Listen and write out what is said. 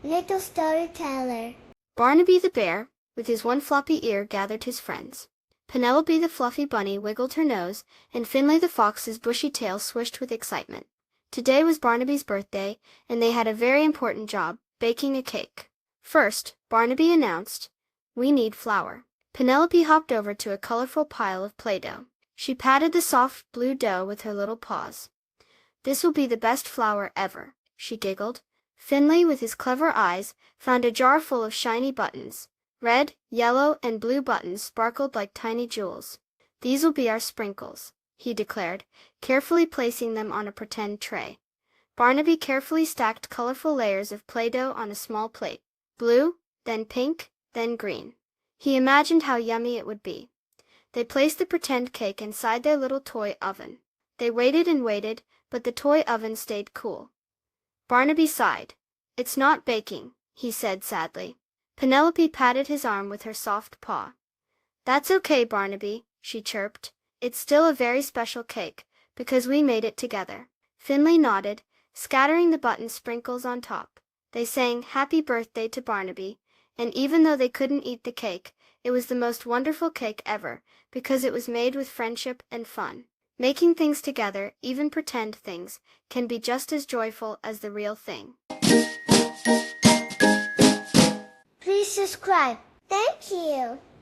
Little storyteller. Barnaby the bear, with his one floppy ear, gathered his friends. Penelope the fluffy bunny wiggled her nose, and Finley the fox's bushy tail swished with excitement. Today was Barnaby's birthday, and they had a very important job, baking a cake. First, Barnaby announced, "We need flour." Penelope hopped over to a colorful pile of Play-Doh. She patted the soft blue dough with her little paws. "This will be the best flour ever," she giggled. Finley, with his clever eyes, found a jar full of shiny buttons. Red, yellow, and blue buttons sparkled like tiny jewels. "These will be our sprinkles," he declared, carefully placing them on a pretend tray. Barnaby carefully stacked colorful layers of Play-Doh on a small plate. Blue, then pink, then green. He imagined how yummy it would be. They placed the pretend cake inside their little toy oven. They waited and waited, but the toy oven stayed cool. Barnaby sighed. "It's not baking," he said sadly. Penelope patted his arm with her soft paw. "That's okay, Barnaby," she chirped. "It's still a very special cake, because we made it together." Finley nodded, scattering the button sprinkles on top. They sang "Happy Birthday" to Barnaby, and even though they couldn't eat the cake, it was the most wonderful cake ever, because it was made with friendship and fun. Making things together, even pretend things, can be just as joyful as the real thing. Please subscribe. Thank you.